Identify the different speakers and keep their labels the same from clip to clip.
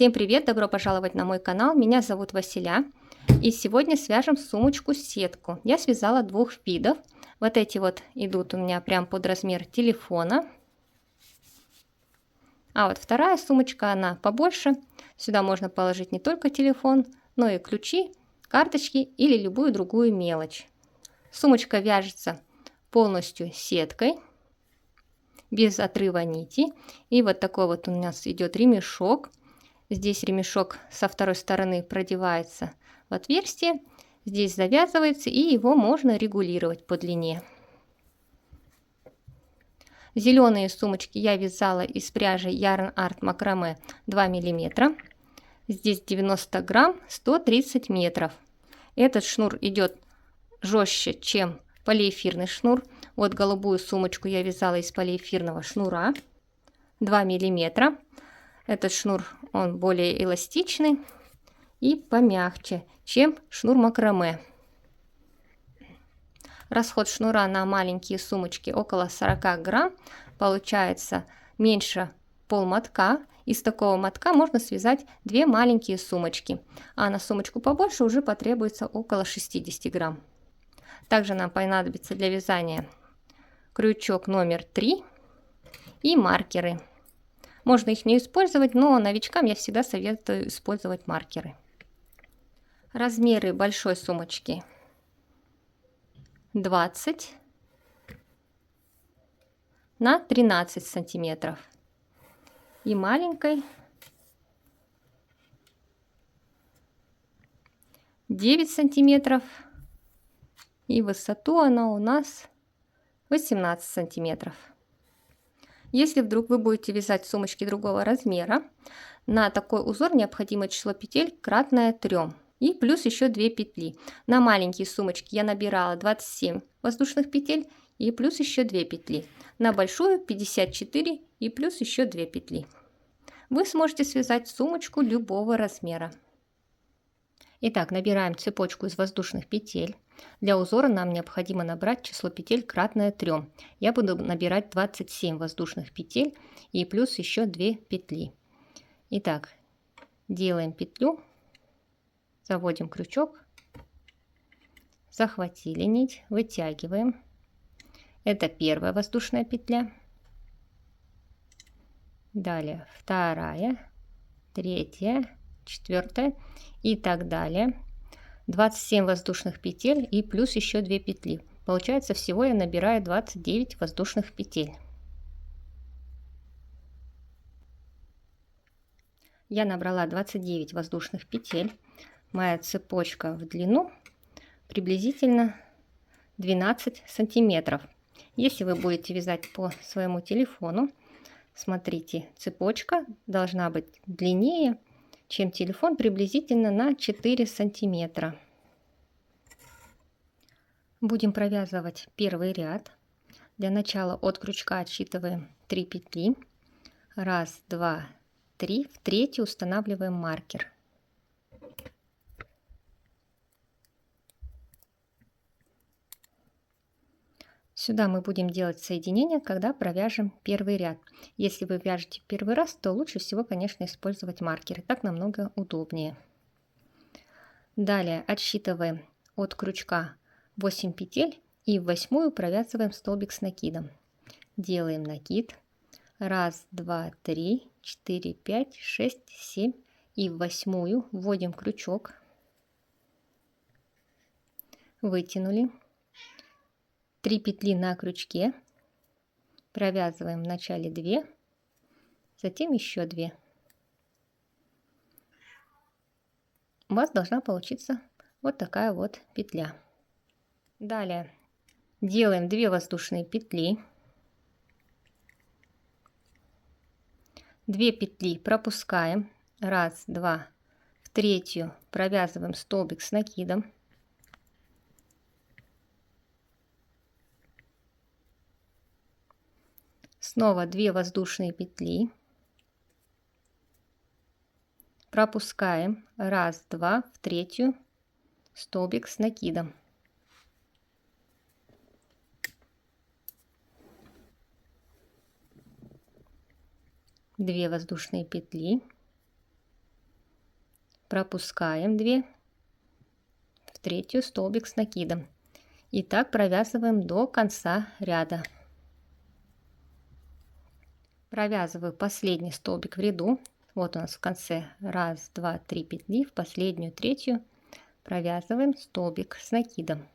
Speaker 1: Всем привет! Добро пожаловать на мой канал. Меня зовут Василя. И сегодня свяжем сумочку-сетку. Я связала двух видов. Вот эти вот идут у меня прям под размер телефона. А вот вторая сумочка, она побольше. Сюда можно положить не только телефон, но и ключи, карточки или любую другую мелочь. Сумочка вяжется полностью сеткой, без отрыва нити. И вот такой вот у нас идет ремешок. Здесь ремешок со второй стороны продевается в отверстие, здесь завязывается, и его можно регулировать по длине. Зеленые сумочки я вязала из пряжи Yarn Art Macrame 2 мм. Здесь 90 грамм, 130 метров. Этот шнур идет жестче, чем полиэфирный шнур. Вот голубую сумочку я вязала из полиэфирного шнура 2 мм. Этот шнур, он более эластичный и помягче, чем шнур макраме. Расход шнура на маленькие сумочки около 40 грамм. Получается меньше полмотка. Из такого мотка можно связать две маленькие сумочки. А на сумочку побольше уже потребуется около 60 грамм. Также нам понадобится для вязания крючок номер 3 и маркеры. Можно их не использовать, но новичкам я всегда советую использовать маркеры. Размеры большой сумочки 20 на 13 сантиметров и маленькой 9 сантиметров, и высоту она у нас 18 сантиметров. Если вдруг вы будете вязать сумочки другого размера, на такой узор необходимо число петель кратное 3 и плюс еще 2 петли. На маленькие сумочки я набирала 27 воздушных петель и плюс еще 2 петли. На большую 54 и плюс еще 2 петли. Вы сможете связать сумочку любого размера. Итак, набираем цепочку из воздушных петель. Для узора нам необходимо набрать число петель кратное 3. Я буду набирать 27 воздушных петель и плюс еще 2 петли. Итак, делаем петлю, заводим крючок, захватили нить, вытягиваем. Это первая воздушная петля. Далее вторая, третья, четвертая и так далее. 27 воздушных петель и плюс еще 2 петли. Получается, всего я набираю 29 воздушных петель. Я набрала 29 воздушных петель. Моя цепочка в длину приблизительно 12 сантиметров. Если вы будете вязать по своему телефону, смотрите, цепочка должна быть длиннее, чем телефон, приблизительно на 4 сантиметра. Будем провязывать первый ряд. Для начала от крючка отсчитываем 3 петли. 1, 2, 3. В третью устанавливаем маркер. Сюда мы будем делать соединение, когда провяжем первый ряд. Если вы вяжете первый раз, то лучше всего, конечно, использовать маркеры. Так намного удобнее. Далее отсчитываем от крючка 8 петель и в 8-ю провязываем столбик с накидом. Делаем накид. 1, 2, 3, 4, 5, 6, 7. И в 8-ю вводим крючок. Вытянули. 3 петли на крючке, провязываем вначале 2, затем еще 2. У вас должна получиться вот такая вот петля. Далее делаем 2 воздушные петли, 2 петли пропускаем, 1, 2, в третью провязываем столбик с накидом. Снова 2 воздушные петли, пропускаем 1, 2, в третью столбик с накидом. Две воздушные петли, пропускаем 2 в третью столбик с накидом. И так провязываем до конца ряда. Провязываю последний столбик в ряду. Вот у нас в конце 1, 2, 3 петли, в последнюю третью провязываем столбик с накидом.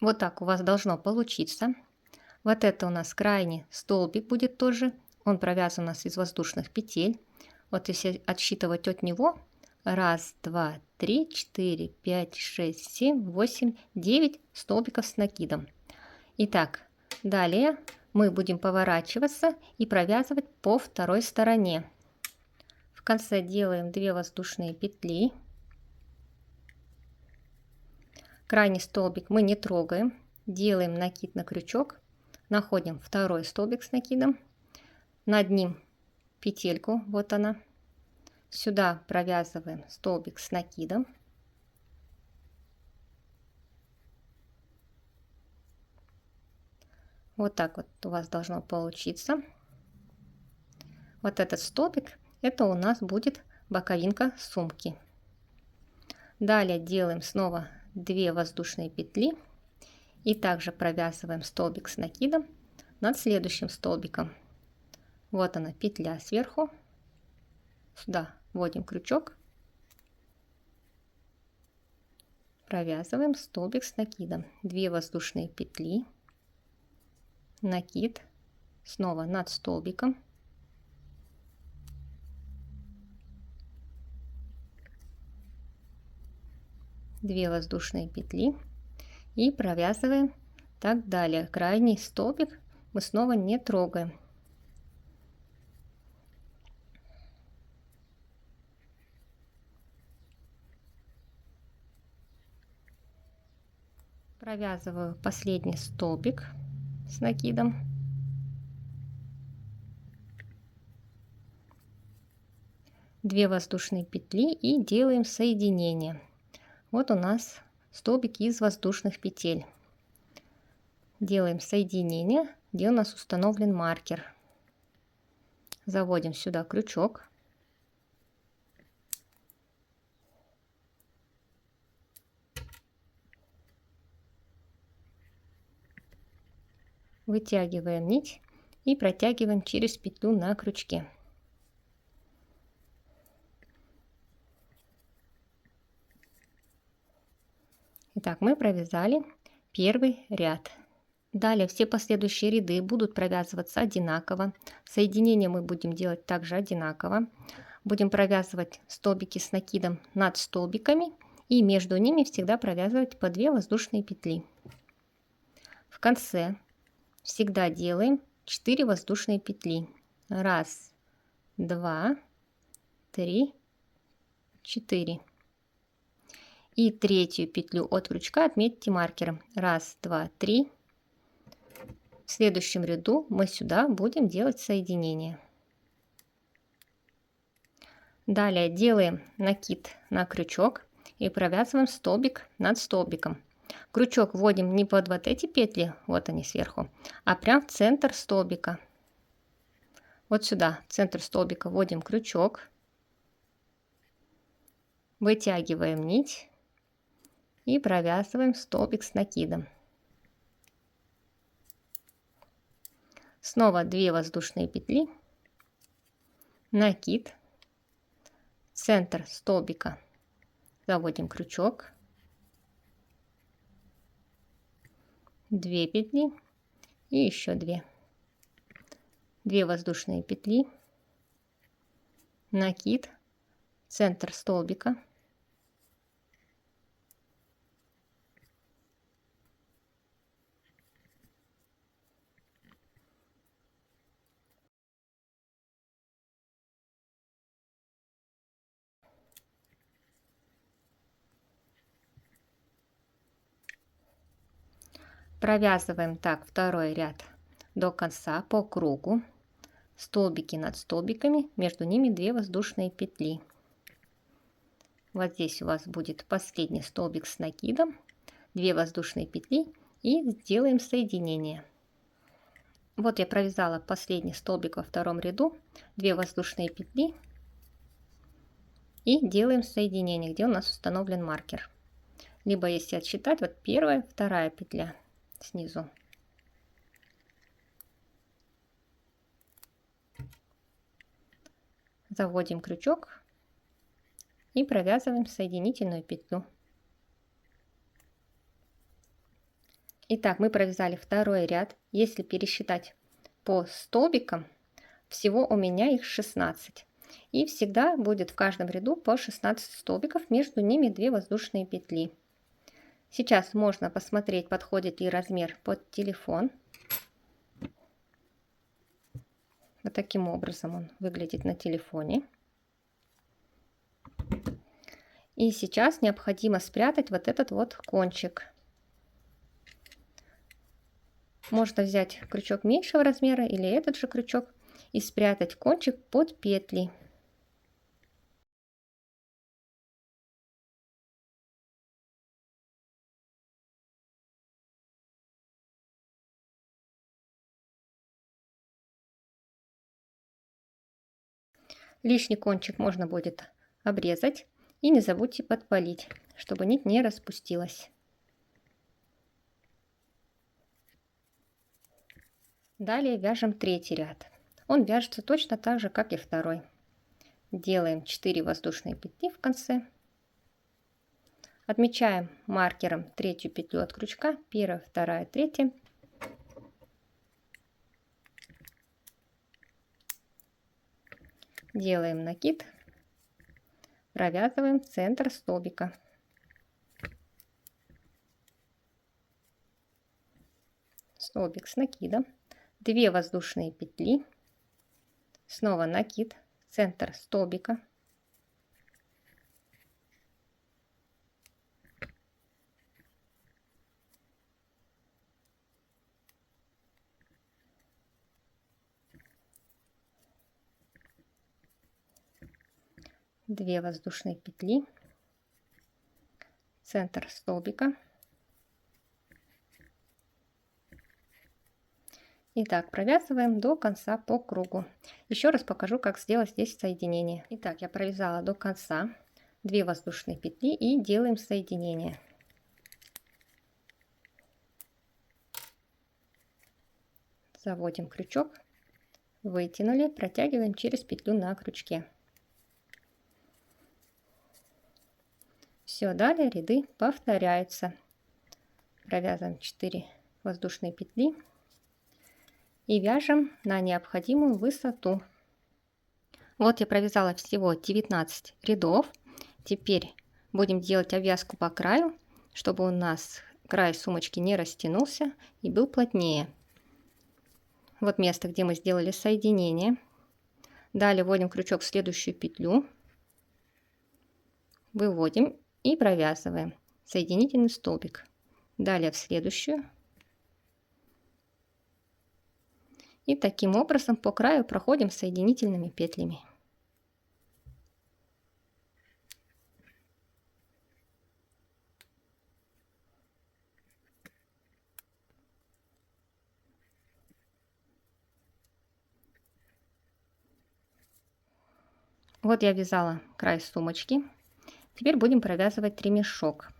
Speaker 1: Вот так у вас должно получиться. Вот это у нас крайний столбик будет тоже. Он провязан у нас из воздушных петель. Вот если отсчитывать от него 1, 2, 3, 4, 5, 6, 7, 8, 9 столбиков с накидом. Итак, далее мы будем поворачиваться и провязывать по второй стороне. В конце делаем 2 воздушные петли. Крайний столбик мы не трогаем. Делаем накид на крючок. Находим второй столбик с накидом. Над ним петельку, вот она. Сюда провязываем столбик с накидом. Вот так вот у вас должно получиться. Вот этот столбик, это у нас будет боковинка сумки. Далее делаем снова 2 воздушные петли. И также провязываем столбик с накидом над следующим столбиком. Вот она петля сверху. Сюда вводим крючок. Провязываем столбик с накидом. 2 воздушные петли. Накид. Снова над столбиком. Две воздушные петли. И провязываем так далее. Крайний столбик мы снова не трогаем. Провязываю последний столбик с накидом. Две воздушные петли и делаем соединение. Вот у нас столбик из воздушных петель. Делаем соединение, где у нас установлен маркер. Заводим сюда крючок. Вытягиваем нить и протягиваем через петлю на крючке. Итак, мы провязали первый ряд. Далее все последующие ряды будут провязываться одинаково. Соединение мы будем делать также одинаково. Будем провязывать столбики с накидом над столбиками и между ними всегда провязывать по 2 воздушные петли. В конце всегда делаем 4 воздушные петли. 1, 2, 3, 4. И третью петлю от крючка отметьте маркером. 1, 2, 3. В следующем ряду мы сюда будем делать соединение. Далее делаем накид на крючок и провязываем столбик над столбиком. Крючок вводим не под вот эти петли, вот они сверху, а прям в центр столбика. Вот сюда, в центр столбика вводим крючок, вытягиваем нить и провязываем столбик с накидом. Снова 2 воздушные петли, накид, центр столбика заводим крючок, 2 петли и еще 2. 2 воздушные петли, накид, центр столбика, провязываем так второй ряд до конца по кругу. Столбики над столбиками, между ними 2 воздушные петли. Вот здесь у вас будет последний столбик с накидом, 2 воздушные петли и сделаем соединение. Вот я провязала последний столбик во втором ряду, 2 воздушные петли и делаем соединение, где у нас установлен маркер. Либо если отсчитать, вот первая, вторая петля снизу. Заводим крючок и провязываем соединительную петлю. Итак, мы провязали второй ряд. Если пересчитать по столбикам, всего у меня их 16. И всегда будет в каждом ряду по 16 столбиков, между ними 2 воздушные петли. Сейчас можно посмотреть, подходит ли размер под телефон. Вот таким образом он выглядит на телефоне. И сейчас необходимо спрятать вот этот вот кончик. Можно взять крючок меньшего размера или этот же крючок и спрятать кончик под петли. Лишний кончик можно будет обрезать. И не забудьте подпалить, чтобы нить не распустилась. Далее вяжем третий ряд. Он вяжется точно так же, как и второй. Делаем 4 воздушные петли в конце. Отмечаем маркером третью петлю от крючка, первая, вторая, третья. Делаем накид, провязываем центр столбика. Столбик с накидом, 2 воздушные петли, снова накид, центр столбика. Две воздушные петли, центр столбика. Итак, провязываем до конца по кругу. Еще раз покажу, как сделать здесь соединение. Итак, я провязала до конца 2 воздушные петли и делаем соединение. Заводим крючок, вытянули, протягиваем через петлю на крючке. Все, далее ряды повторяются. Провязываем 4 воздушные петли и вяжем на необходимую высоту. Вот я провязала всего 19 рядов. Теперь будем делать обвязку по краю, чтобы у нас край сумочки не растянулся и был плотнее. Вот место, где мы сделали соединение. Далее вводим крючок в следующую петлю, выводим и провязываем соединительный столбик. Далее в следующую. И таким образом по краю проходим соединительными петлями. Вот я вязала край сумочки. Теперь будем провязывать ремешок.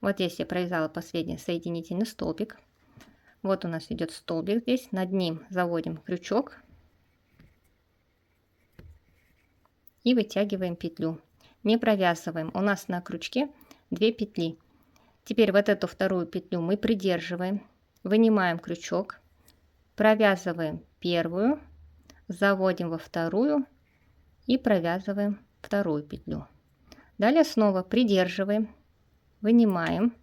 Speaker 1: Вот здесь я провязала последний соединительный столбик. Вот у нас идет столбик здесь, над ним заводим крючок и вытягиваем петлю. Не провязываем, у нас на крючке 2 петли. Теперь вот эту вторую петлю мы придерживаем, вынимаем крючок, провязываем первую, заводим во вторую и провязываем вторую петлю. Далее снова придерживаем, вынимаем,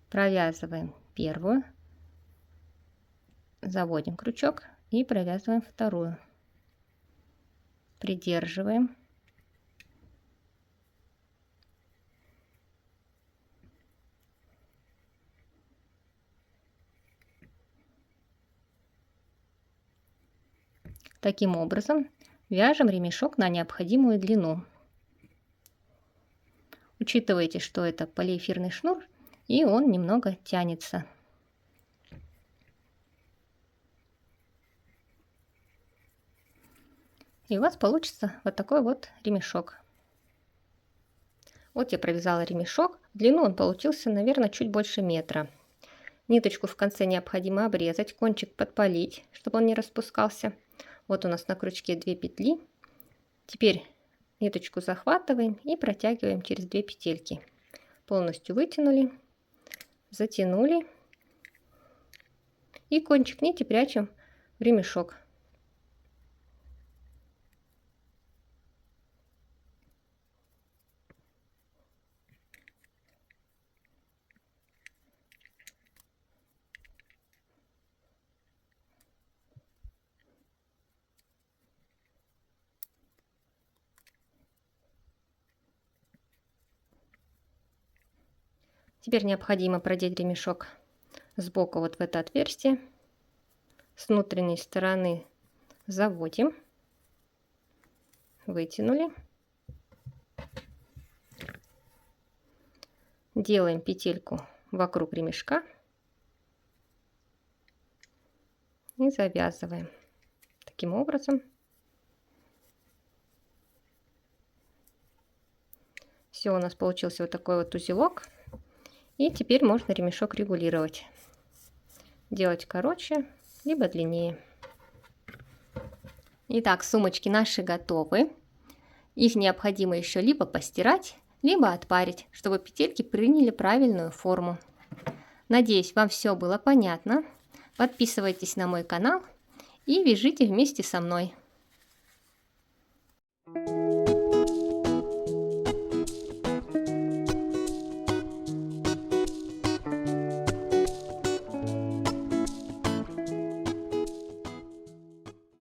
Speaker 1: провязываем первую, заводим крючок и провязываем вторую, придерживаем, таким образом вяжем ремешок на необходимую длину. Учитывайте, что это полиэфирный шнур и он немного тянется. И у вас получится вот такой вот ремешок. Вот я провязала ремешок. В длину он получился, наверное, чуть больше метра. Ниточку в конце необходимо обрезать, кончик подпалить, чтобы он не распускался. Вот у нас на крючке 2 петли. Теперь ниточку захватываем и протягиваем через 2 петельки. Полностью вытянули, затянули. И кончик нити прячем в ремешок. Теперь необходимо продеть ремешок сбоку вот в это отверстие. С внутренней стороны заводим, вытянули, делаем петельку вокруг ремешка и завязываем таким образом. Все, у нас получился вот такой вот узелок. И теперь можно ремешок регулировать, делать короче либо длиннее. Итак, сумочки наши готовы. Их необходимо еще либо постирать, либо отпарить, чтобы петельки приняли правильную форму. Надеюсь, вам все было понятно. Подписывайтесь на мой канал и вяжите вместе со мной.